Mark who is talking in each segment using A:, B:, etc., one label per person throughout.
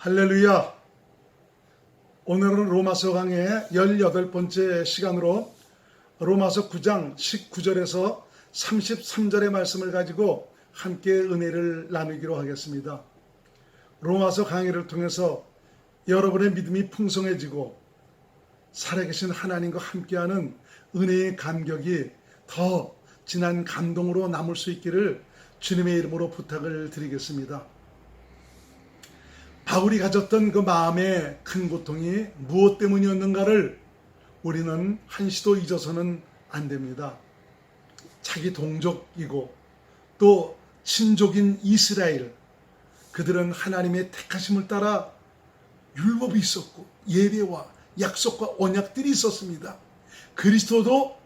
A: 할렐루야. 오늘은 로마서 강의 18번째 시간으로 로마서 9장 19절에서 33절의 말씀을 가지고 함께 은혜를 나누기로 하겠습니다. 로마서 강의를 통해서 여러분의 믿음이 풍성해지고 살아계신 하나님과 함께하는 은혜의 감격이 더 진한 감동으로 남을 수 있기를 주님의 이름으로 부탁을 드리겠습니다. 바울이 가졌던 그 마음의 큰 고통이 무엇 때문이었는가를 우리는 한시도 잊어서는 안 됩니다. 자기 동족이고 또 친족인 이스라엘, 그들은 하나님의 택하심을 따라 율법이 있었고 예배와 약속과 언약들이 있었습니다. 그리스도도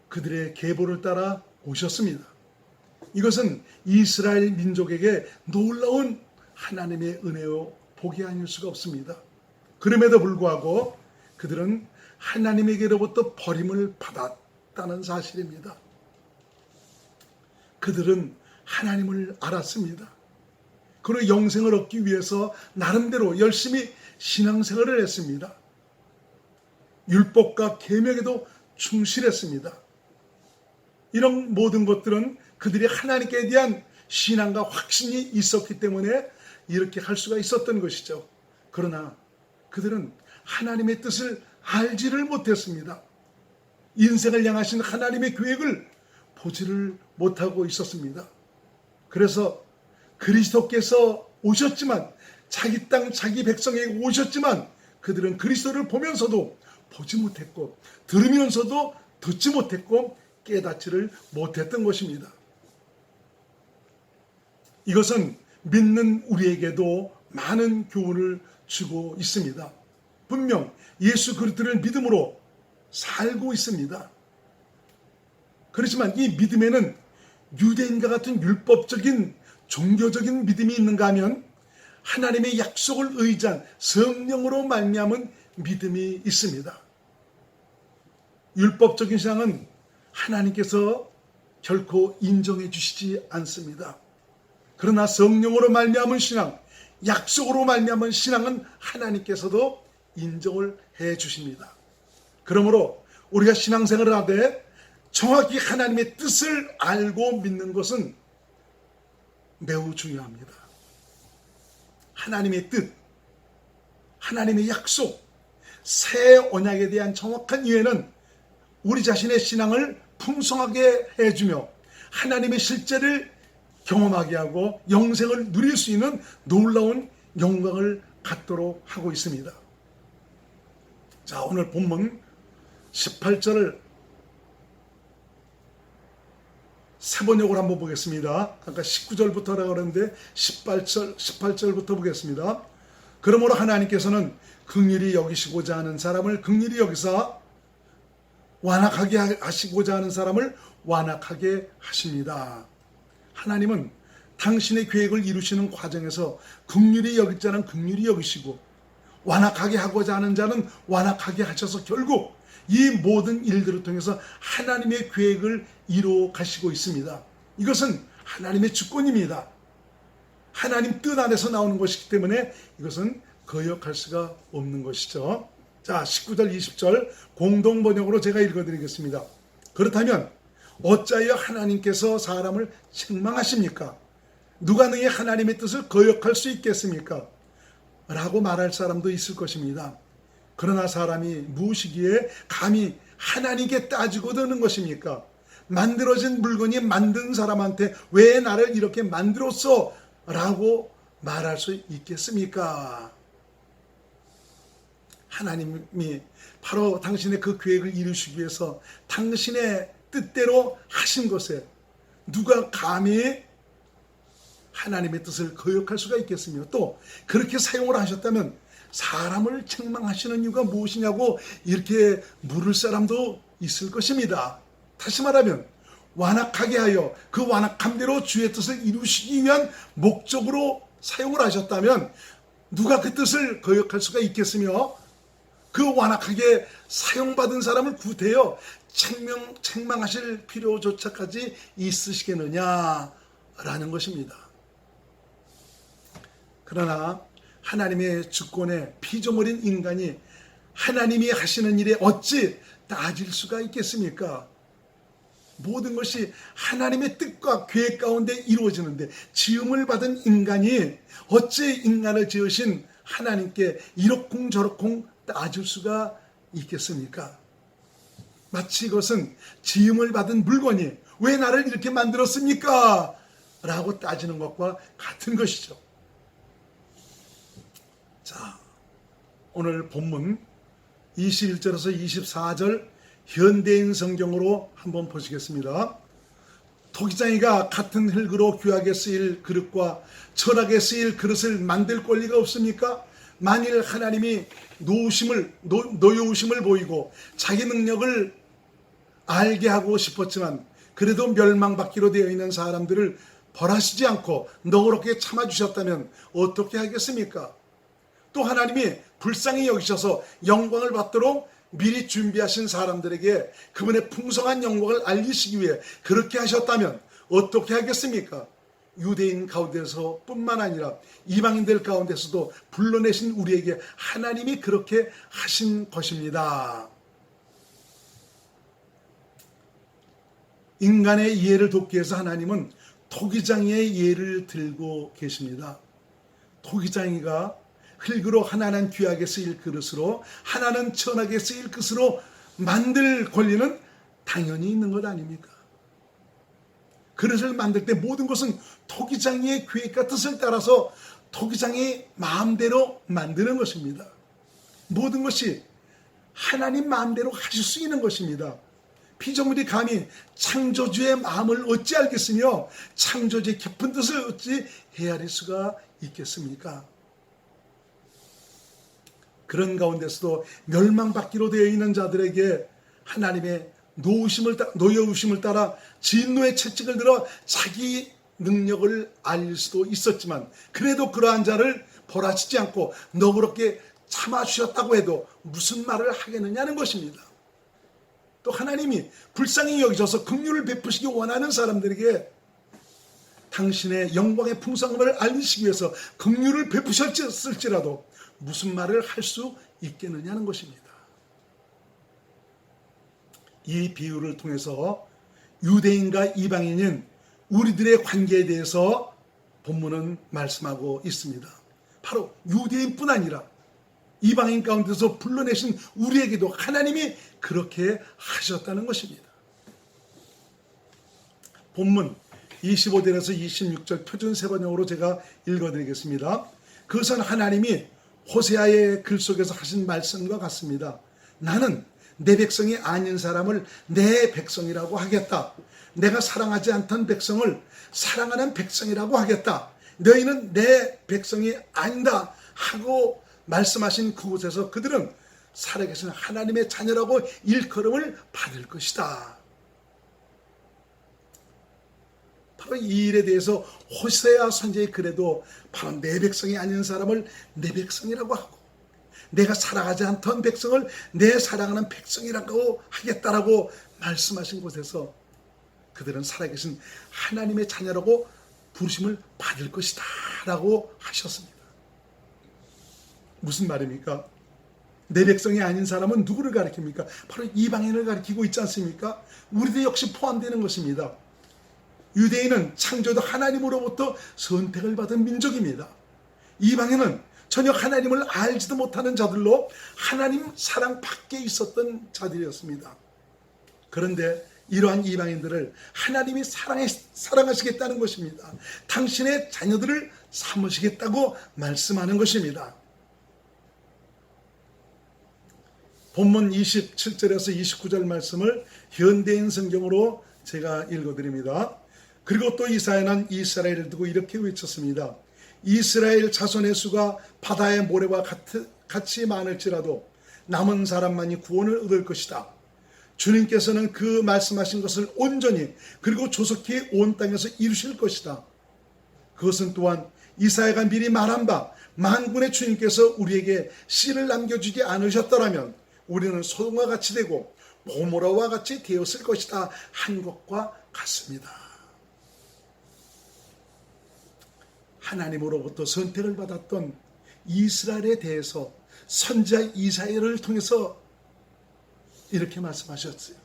A: 그들의 계보를 따라 오셨습니다. 이것은 이스라엘 민족에게 놀라운 하나님의 은혜요 복이 아닐 수가 없습니다. 그럼에도 불구하고 그들은 하나님에게로부터 버림을 받았다는 사실입니다. 그들은 하나님을 알았습니다. 그리고 영생을 얻기 위해서 나름대로 열심히 신앙생활을 했습니다. 율법과 계명에도 충실했습니다. 이런 모든 것들은 그들이 하나님께 대한 신앙과 확신이 있었기 때문에 이렇게 할 수가 있었던 것이죠. 그러나 그들은 하나님의 뜻을 알지를 못했습니다. 인생을 향하신 하나님의 계획을 보지를 못하고 있었습니다. 그래서 그리스도께서 오셨지만, 자기 땅 자기 백성에게 오셨지만 그들은 그리스도를 보면서도 보지 못했고 들으면서도 듣지 못했고 깨닫지를 못했던 것입니다. 이것은 믿는 우리에게도 많은 교훈을 주고 있습니다. 분명 예수 그리스도를 믿음으로 살고 있습니다. 그렇지만 이 믿음에는 유대인과 같은 율법적인 종교적인 믿음이 있는가 하면 하나님의 약속을 의지한 성령으로 말미암은 믿음이 있습니다. 율법적인 신앙은 하나님께서 결코 인정해 주시지 않습니다. 그러나 성령으로 말미암은 신앙, 약속으로 말미암은 신앙은 하나님께서도 인정을 해 주십니다. 그러므로 우리가 신앙생활을 하되 정확히 하나님의 뜻을 알고 믿는 것은 매우 중요합니다. 하나님의 뜻, 하나님의 약속, 새 언약에 대한 정확한 이해는 우리 자신의 신앙을 풍성하게 해주며 하나님의 실제를 경험하게 하고 영생을 누릴 수 있는 놀라운 영광을 갖도록 하고 있습니다. 자, 오늘 본문 18절을 세번역으로 한번 보겠습니다. 아까 19절부터 하라고 그랬는데 18절부터 보겠습니다. 그러므로 하나님께서는 긍휼히 여기시고자 하는 사람을 긍휼히 여기사 완악하게 하시고자 하는 사람을 완악하게 하십니다. 하나님은 당신의 계획을 이루시는 과정에서 긍휼히 여길 자는 긍휼히 여기시고 완악하게 하고자 하는 자는 완악하게 하셔서 결국 이 모든 일들을 통해서 하나님의 계획을 이루어 가시고 있습니다. 이것은 하나님의 주권입니다. 하나님 뜻 안에서 나오는 것이기 때문에 이것은 거역할 수가 없는 것이죠. 자, 19절 20절 공동번역으로 제가 읽어드리겠습니다. 그렇다면 어찌하여 하나님께서 사람을 책망하십니까? 누가 능히 하나님의 뜻을 거역할 수 있겠습니까? 라고 말할 사람도 있을 것입니다. 그러나 사람이 무엇이기에 감히 하나님께 따지고 드는 것입니까? 만들어진 물건이 만든 사람한테 왜 나를 이렇게 만들었어? 라고 말할 수 있겠습니까? 하나님이 바로 당신의 그 계획을 이루시기 위해서 당신의 뜻대로 하신 것에 누가 감히 하나님의 뜻을 거역할 수가 있겠으며, 또 그렇게 사용을 하셨다면 사람을 책망하시는 이유가 무엇이냐고 이렇게 물을 사람도 있을 것입니다. 다시 말하면 완악하게 하여 그 완악함대로 주의 뜻을 이루시기 위한 목적으로 사용을 하셨다면 누가 그 뜻을 거역할 수가 있겠으며, 그 완악하게 사용받은 사람을 구태여 책망하실 필요조차까지 있으시겠느냐라는 것입니다. 그러나 하나님의 주권에 피조물인 인간이 하나님이 하시는 일에 어찌 따질 수가 있겠습니까? 모든 것이 하나님의 뜻과 계획 가운데 이루어지는데 지음을 받은 인간이 어찌 인간을 지으신 하나님께 이러쿵저러쿵 따질 수가 있겠습니까? 마치 이것은 지음을 받은 물건이 왜 나를 이렇게 만들었습니까? 라고 따지는 것과 같은 것이죠. 자, 오늘 본문 21절에서 24절 현대인 성경으로 한번 보시겠습니다. 토기장이가 같은 흙으로 귀하게 쓰일 그릇과 천하게 쓰일 그릇을 만들 권리가 없습니까? 만일 하나님이 노여우심을 보이고 자기 능력을 알게 하고 싶었지만 그래도 멸망받기로 되어 있는 사람들을 벌하시지 않고 너그럽게 참아주셨다면 어떻게 하겠습니까? 또 하나님이 불쌍히 여기셔서 영광을 받도록 미리 준비하신 사람들에게 그분의 풍성한 영광을 알리시기 위해 그렇게 하셨다면 어떻게 하겠습니까? 유대인 가운데서 뿐만 아니라 이방인들 가운데서도 불러내신 우리에게 하나님이 그렇게 하신 것입니다. 인간의 이해를 돕기 위해서 하나님은 토기장이의 예를 들고 계십니다. 토기장이가 흙으로 하나는 귀하게 쓰일 그릇으로 하나는 천하게 쓰일 그릇으로 만들 권리는 당연히 있는 것 아닙니까? 그릇을 만들 때 모든 것은 토기장이의 계획과 뜻을 따라서 토기장이 마음대로 만드는 것입니다. 모든 것이 하나님 마음대로 하실 수 있는 것입니다. 피조물이 감히 창조주의 마음을 어찌 알겠으며 창조주의 깊은 뜻을 어찌 헤아릴 수가 있겠습니까? 그런 가운데서도 멸망받기로 되어 있는 자들에게 하나님의 노여우심을 따라 진노의 채찍을 들어 자기 능력을 알릴 수도 있었지만 그래도 그러한 자를 벌하시지 않고 너그럽게 참아주셨다고 해도 무슨 말을 하겠느냐는 것입니다. 또 하나님이 불쌍히 여기셔서 긍휼을 베푸시기 원하는 사람들에게 당신의 영광의 풍성함을 알리시기 위해서 긍휼을 베푸셨을지라도 무슨 말을 할 수 있겠느냐는 것입니다. 이 비유를 통해서 유대인과 이방인인 우리들의 관계에 대해서 본문은 말씀하고 있습니다. 바로 유대인뿐 아니라 이방인 가운데서 불러내신 우리에게도 하나님이 그렇게 하셨다는 것입니다. 본문 25절에서 26절 표준 세번역으로 제가 읽어드리겠습니다. 그것은 하나님이 호세아의 글 속에서 하신 말씀과 같습니다. 나는 내 백성이 아닌 사람을 내 백성이라고 하겠다. 내가 사랑하지 않던 백성을 사랑하는 백성이라고 하겠다. 너희는 내 백성이 아니다 하고 말씀하신 그곳에서 그들은 살아계신 하나님의 자녀라고 일컬음을 받을 것이다. 바로 이 일에 대해서 호세아 선지의 글에도 바로 내 백성이 아닌 사람을 내 백성이라고 하고 내가 사랑하지 않던 백성을 내 사랑하는 백성이라고 하겠다라고 말씀하신 곳에서 그들은 살아계신 하나님의 자녀라고 부르심을 받을 것이다 라고 하셨습니다. 무슨 말입니까? 내 백성이 아닌 사람은 누구를 가리킵니까? 바로 이방인을 가리키고 있지 않습니까? 우리도 역시 포함되는 것입니다. 유대인은 창조주 하나님으로부터 선택을 받은 민족입니다. 이방인은 전혀 하나님을 알지도 못하는 자들로 하나님 사랑 밖에 있었던 자들이었습니다. 그런데 이러한 이방인들을 하나님이 사랑하시겠다는 것입니다. 당신의 자녀들을 삼으시겠다고 말씀하는 것입니다. 본문 27절에서 29절 말씀을 현대인 성경으로 제가 읽어드립니다. 그리고 또 이사야는 이스라엘을 두고 이렇게 외쳤습니다. 이스라엘 자손의 수가 바다의 모래와 같이 많을지라도 남은 사람만이 구원을 얻을 것이다. 주님께서는 그 말씀하신 것을 온전히 그리고 조속히 온 땅에서 이루실 것이다. 그것은 또한 이사야가 미리 말한 바 만군의 주님께서 우리에게 씨를 남겨주지 않으셨더라면 우리는 소돔과 같이 되고 고모라와 같이 되었을 것이다 한 것과 같습니다. 하나님으로부터 선택을 받았던 이스라엘에 대해서 선지자 이사야를 통해서 이렇게 말씀하셨어요.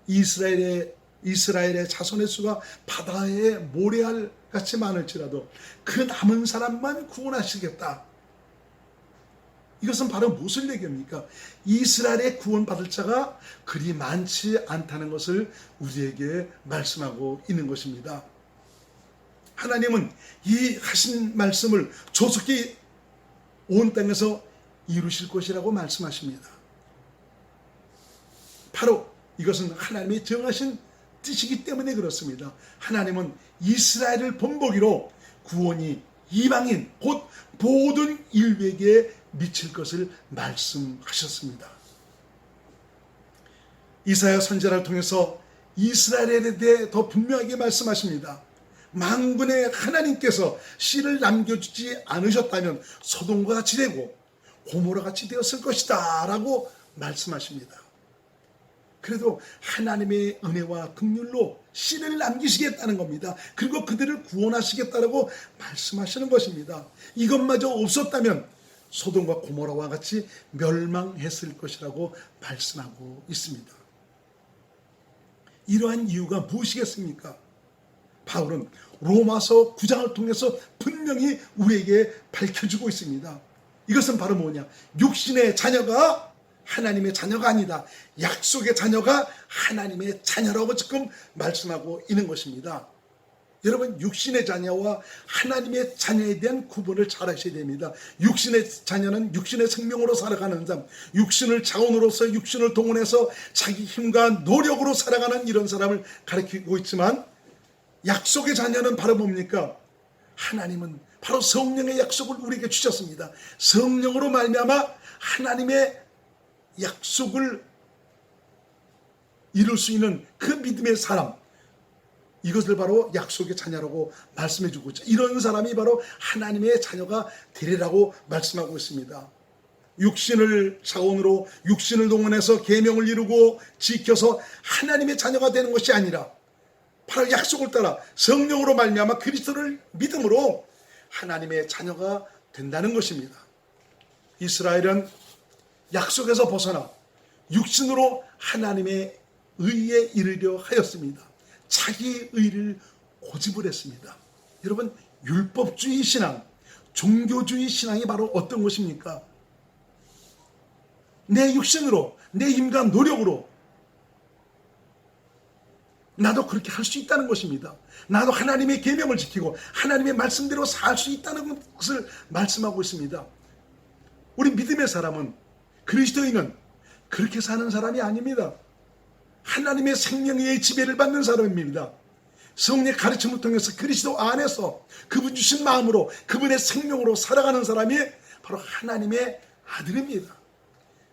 A: 이스라엘의 자손의 수가 바다의 모래알 같이 많을지라도 그 남은 사람만 구원하시겠다. 이것은 바로 무엇을 얘기합니까? 이스라엘의 구원받을 자가 그리 많지 않다는 것을 우리에게 말씀하고 있는 것입니다. 하나님은 이 하신 말씀을 조속히 온 땅에서 이루실 것이라고 말씀하십니다. 바로 이것은 하나님이 정하신 뜻이기 때문에 그렇습니다. 하나님은 이스라엘을 본보기로 구원이 이방인 곧 모든 인류에게 미칠 것을 말씀하셨습니다. 이사야 선지자를 통해서 이스라엘에 대해 더 분명하게 말씀하십니다. 만군의 하나님께서 씨를 남겨주지 않으셨다면 소돔과 같이 되고 고모라 같이 되었을 것이다 라고 말씀하십니다. 그래도 하나님의 은혜와 긍휼로 씨를 남기시겠다는 겁니다. 그리고 그들을 구원하시겠다라고 말씀하시는 것입니다. 이것마저 없었다면 소돔과 고모라와 같이 멸망했을 것이라고 말씀하고 있습니다. 이러한 이유가 무엇이겠습니까? 바울은 로마서 9장을 통해서 분명히 우리에게 밝혀주고 있습니다. 이것은 바로 뭐냐? 육신의 자녀가 하나님의 자녀가 아니다. 약속의 자녀가 하나님의 자녀라고 지금 말씀하고 있는 것입니다. 여러분, 육신의 자녀와 하나님의 자녀에 대한 구분을 잘 하셔야 됩니다. 육신의 자녀는 육신의 생명으로 살아가는 사람, 육신을 자원으로서 육신을 동원해서 자기 힘과 노력으로 살아가는 이런 사람을 가리키고 있지만, 약속의 자녀는 바로 뭡니까? 하나님은 바로 성령의 약속을 우리에게 주셨습니다. 성령으로 말미암아 하나님의 약속을 이룰 수 있는 그 믿음의 사람, 이것을 바로 약속의 자녀라고 말씀해 주고 있죠. 이런 사람이 바로 하나님의 자녀가 되리라고 말씀하고 있습니다. 육신을 자원으로 육신을 동원해서 계명을 이루고 지켜서 하나님의 자녀가 되는 것이 아니라 바로 약속을 따라 성령으로 말미암아 그리스도를 믿음으로 하나님의 자녀가 된다는 것입니다. 이스라엘은 약속에서 벗어나 육신으로 하나님의 의에 이르려 하였습니다. 자기 의를 고집을 했습니다. 여러분, 율법주의 신앙, 종교주의 신앙이 바로 어떤 것입니까? 내 육신으로, 내 힘과 노력으로 나도 그렇게 할 수 있다는 것입니다. 나도 하나님의 계명을 지키고 하나님의 말씀대로 살 수 있다는 것을 말씀하고 있습니다. 우리 믿음의 사람은, 그리스도인은 그렇게 사는 사람이 아닙니다. 하나님의 생명의 지배를 받는 사람입니다. 성령의 가르침을 통해서 그리스도 안에서 그분 주신 마음으로 그분의 생명으로 살아가는 사람이 바로 하나님의 아들입니다.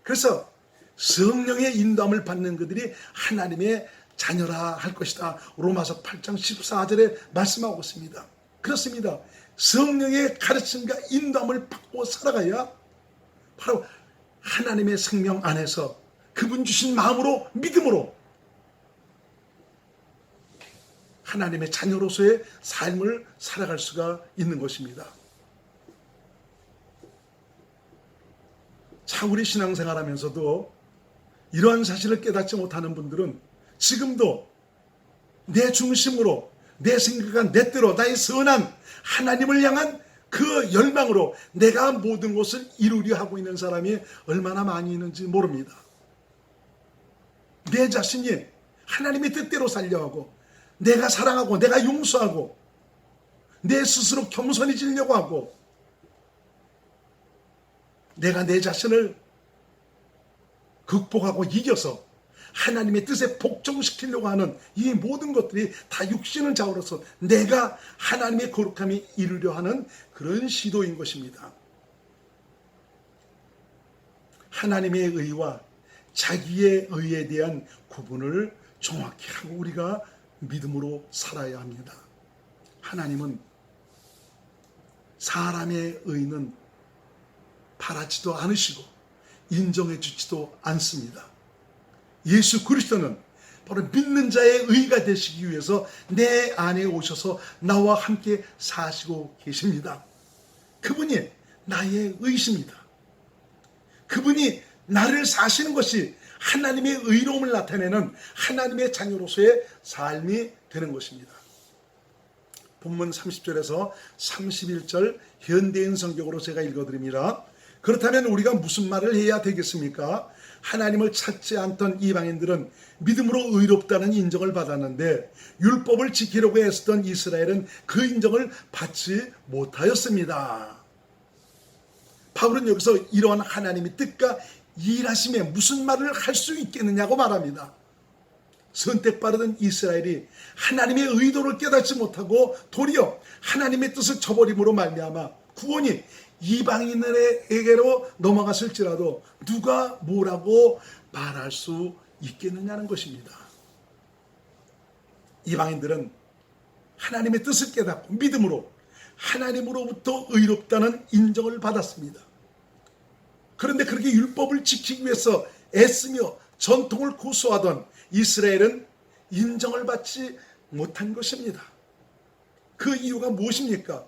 A: 그래서 성령의 인도함을 받는 그들이 하나님의 자녀라 할 것이다. 로마서 8장 14절에 말씀하고 있습니다. 그렇습니다. 성령의 가르침과 인도함을 받고 살아가야 바로 하나님의 생명 안에서 그분 주신 마음으로 믿음으로 하나님의 자녀로서의 삶을 살아갈 수가 있는 것입니다. 자, 우리 신앙생활하면서도 이러한 사실을 깨닫지 못하는 분들은 지금도 내 중심으로 내 생각과 내 뜻으로 나의 선한 하나님을 향한 그 열망으로 내가 모든 것을 이루려 하고 있는 사람이 얼마나 많이 있는지 모릅니다. 내 자신이 하나님의 뜻대로 살려 하고 내가 사랑하고 내가 용서하고 내 스스로 겸손해지려고 하고 내가 내 자신을 극복하고 이겨서 하나님의 뜻에 복종시키려고 하는 이 모든 것들이 다 육신을 자우로서 내가 하나님의 거룩함이 이루려 하는 그런 시도인 것입니다. 하나님의 의와 자기의 의에 대한 구분을 정확히 하고 우리가 믿음으로 살아야 합니다. 하나님은 사람의 의는 바라지도 않으시고 인정해 주지도 않습니다. 예수 그리스도는 바로 믿는 자의 의가 되시기 위해서 내 안에 오셔서 나와 함께 사시고 계십니다. 그분이 나의 의십니다. 그분이 나를 사시는 것이 하나님의 의로움을 나타내는 하나님의 자녀로서의 삶이 되는 것입니다. 본문 30절에서 31절 현대인 성경으로 제가 읽어드립니다. 그렇다면 우리가 무슨 말을 해야 되겠습니까? 하나님을 찾지 않던 이방인들은 믿음으로 의롭다는 인정을 받았는데 율법을 지키려고 애쓰던 이스라엘은 그 인정을 받지 못하였습니다. 바울은 여기서 이러한 하나님의 뜻과 일하심에 무슨 말을 할 수 있겠느냐고 말합니다. 선택받은 이스라엘이 하나님의 의도를 깨닫지 못하고 도리어 하나님의 뜻을 저버림으로 말미암아 구원이 이방인에게로 넘어갔을지라도 누가 뭐라고 말할 수 있겠느냐는 것입니다. 이방인들은 하나님의 뜻을 깨닫고 믿음으로 하나님으로부터 의롭다는 인정을 받았습니다. 그런데 그렇게 율법을 지키기 위해서 애쓰며 전통을 고수하던 이스라엘은 인정을 받지 못한 것입니다. 그 이유가 무엇입니까?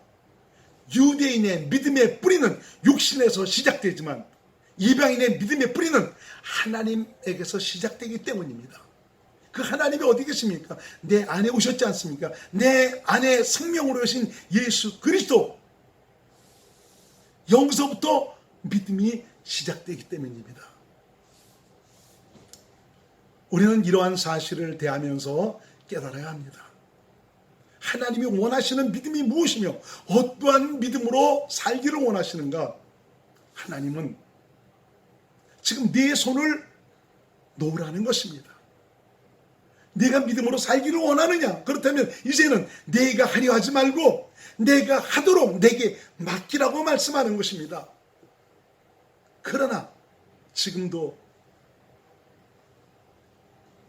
A: 유대인의 믿음의 뿌리는 육신에서 시작되지만 이방인의 믿음의 뿌리는 하나님에게서 시작되기 때문입니다. 그 하나님이 어디 계십니까? 내 안에 오셨지 않습니까? 내 안에 생명으로 오신 예수 그리스도, 여기서부터 믿음이 시작되기 때문입니다. 우리는 이러한 사실을 대하면서 깨달아야 합니다. 하나님이 원하시는 믿음이 무엇이며 어떠한 믿음으로 살기를 원하시는가? 하나님은 지금 내 손을 놓으라는 것입니다. 내가 믿음으로 살기를 원하느냐? 그렇다면 이제는 내가 하려 하지 말고 내가 하도록 내게 맡기라고 말씀하는 것입니다. 그러나 지금도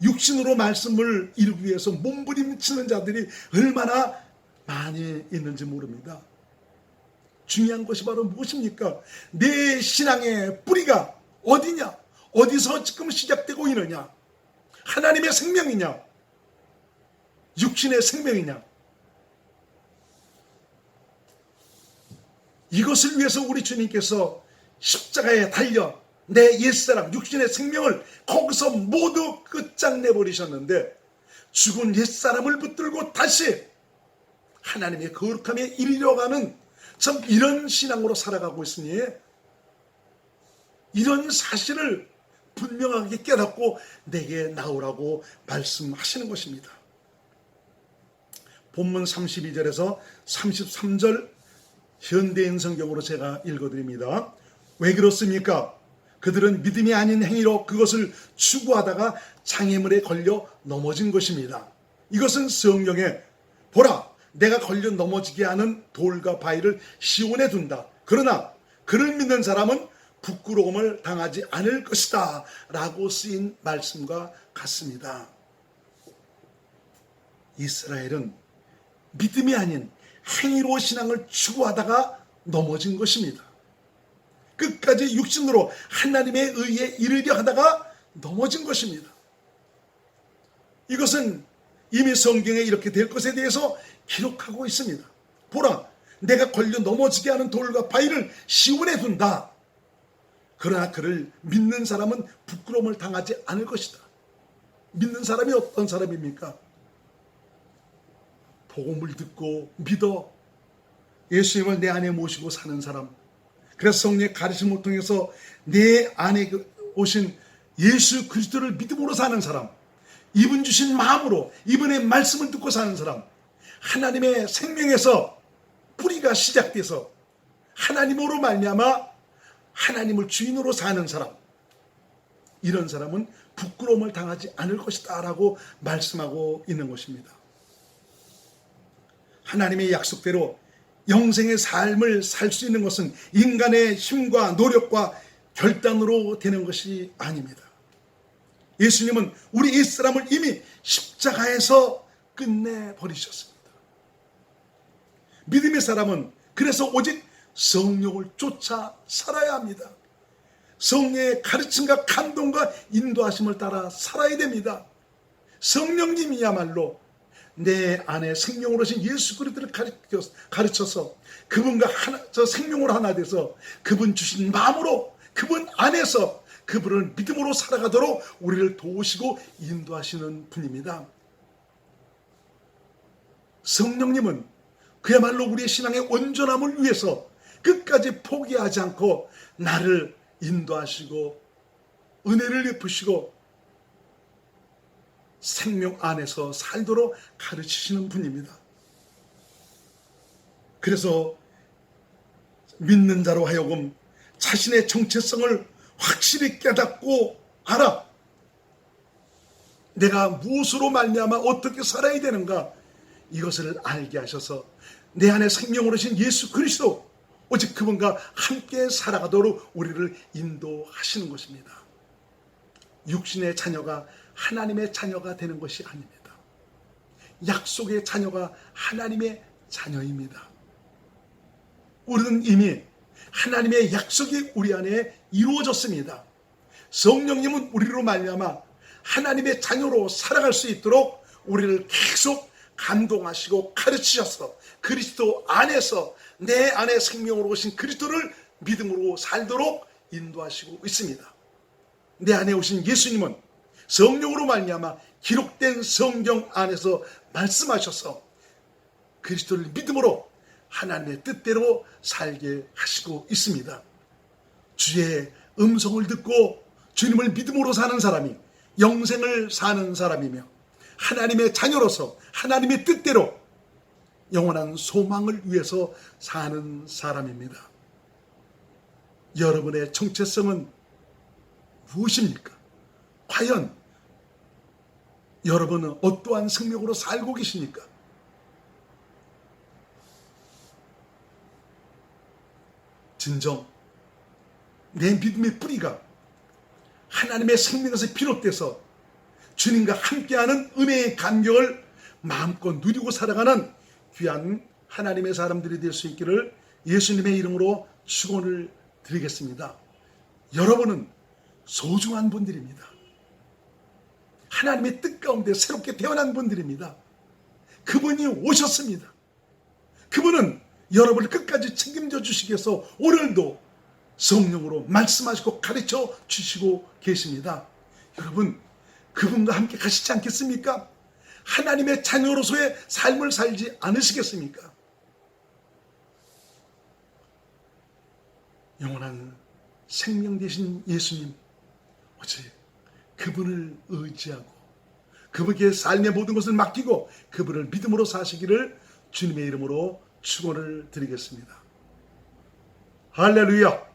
A: 육신으로 말씀을 이루기 위해서 몸부림치는 자들이 얼마나 많이 있는지 모릅니다. 중요한 것이 바로 무엇입니까? 내 신앙의 뿌리가 어디냐? 어디서 지금 시작되고 있느냐? 하나님의 생명이냐? 육신의 생명이냐? 이것을 위해서 우리 주님께서 십자가에 달려 내 옛사람 육신의 생명을 거기서 모두 끝장내버리셨는데 죽은 옛사람을 붙들고 다시 하나님의 거룩함에 이르려가는 참 이런 신앙으로 살아가고 있으니 이런 사실을 분명하게 깨닫고 내게 나오라고 말씀하시는 것입니다. 본문 32절에서 33절 현대인 성경으로 제가 읽어드립니다. 왜 그렇습니까? 그들은 믿음이 아닌 행위로 그것을 추구하다가 장애물에 걸려 넘어진 것입니다. 이것은 성경에 보라 내가 걸려 넘어지게 하는 돌과 바위를 시온에 둔다. 그러나 그를 믿는 사람은 부끄러움을 당하지 않을 것이다 라고 쓰인 말씀과 같습니다. 이스라엘은 믿음이 아닌 행위로 신앙을 추구하다가 넘어진 것입니다. 끝까지 육신으로 하나님의 의에 이르려 하다가 넘어진 것입니다. 이것은 이미 성경에 이렇게 될 것에 대해서 기록하고 있습니다. 보라, 내가 걸려 넘어지게 하는 돌과 바위를 시온에 둔다. 그러나 그를 믿는 사람은 부끄러움을 당하지 않을 것이다. 믿는 사람이 어떤 사람입니까? 복음을 듣고 믿어 예수님을 내 안에 모시고 사는 사람, 그래서 성령의 가르침을 통해서 내 안에 오신 예수 그리스도를 믿음으로 사는 사람, 이분 주신 마음으로 이분의 말씀을 듣고 사는 사람, 하나님의 생명에서 뿌리가 시작돼서 하나님으로 말미암아 하나님을 주인으로 사는 사람, 이런 사람은 부끄러움을 당하지 않을 것이다 라고 말씀하고 있는 것입니다. 하나님의 약속대로 영생의 삶을 살 수 있는 것은 인간의 힘과 노력과 결단으로 되는 것이 아닙니다. 예수님은 우리 옛사람을 이미 십자가에서 끝내버리셨습니다. 믿음의 사람은 그래서 오직 성령을 쫓아 살아야 합니다. 성령의 가르침과 감동과 인도하심을 따라 살아야 됩니다. 성령님이야말로 내 안에 생명으로 오신 예수 그리스도를 가르쳐서 그분과 저 생명으로 하나 돼서 그분 주신 마음으로 그분 안에서 그분을 믿음으로 살아가도록 우리를 도우시고 인도하시는 분입니다. 성령님은 그야말로 우리의 신앙의 온전함을 위해서 끝까지 포기하지 않고 나를 인도하시고 은혜를 베푸시고 생명 안에서 살도록 가르치시는 분입니다. 그래서 믿는 자로 하여금 자신의 정체성을 확실히 깨닫고 알아. 내가 무엇으로 말미암아 어떻게 살아야 되는가, 이것을 알게 하셔서 내 안에 생명으로 오신 예수 그리스도 오직 그분과 함께 살아가도록 우리를 인도하시는 것입니다. 육신의 자녀가 하나님의 자녀가 되는 것이 아닙니다. 약속의 자녀가 하나님의 자녀입니다. 우리는 이미 하나님의 약속이 우리 안에 이루어졌습니다. 성령님은 우리로 말미암아 하나님의 자녀로 살아갈 수 있도록 우리를 계속 감동하시고 가르치셔서 그리스도 안에서 내 안에 생명으로 오신 그리스도를 믿음으로 살도록 인도하시고 있습니다. 내 안에 오신 예수님은 성령으로 말미암아 기록된 성경 안에서 말씀하셔서 그리스도를 믿음으로 하나님의 뜻대로 살게 하시고 있습니다. 주의 음성을 듣고 주님을 믿음으로 사는 사람이 영생을 사는 사람이며 하나님의 자녀로서 하나님의 뜻대로 영원한 소망을 위해서 사는 사람입니다. 여러분의 정체성은 무엇입니까? 과연 여러분은 어떠한 생명으로 살고 계십니까? 진정 내 믿음의 뿌리가 하나님의 생명에서 비롯돼서 주님과 함께하는 은혜의 감격을 마음껏 누리고 살아가는 귀한 하나님의 사람들이 될 수 있기를 예수님의 이름으로 축원을 드리겠습니다. 여러분은 소중한 분들입니다. 하나님의 뜻 가운데 새롭게 태어난 분들입니다. 그분이 오셨습니다. 그분은 여러분을 끝까지 책임져 주시기 위해서 오늘도 성령으로 말씀하시고 가르쳐 주시고 계십니다. 여러분, 그분과 함께 가시지 않겠습니까? 하나님의 자녀로서의 삶을 살지 않으시겠습니까? 영원한 생명 되신 예수님, 오직 그분을 의지하고 그분께 삶의 모든 것을 맡기고 그분을 믿음으로 사시기를 주님의 이름으로 축원을 드리겠습니다. 할렐루야!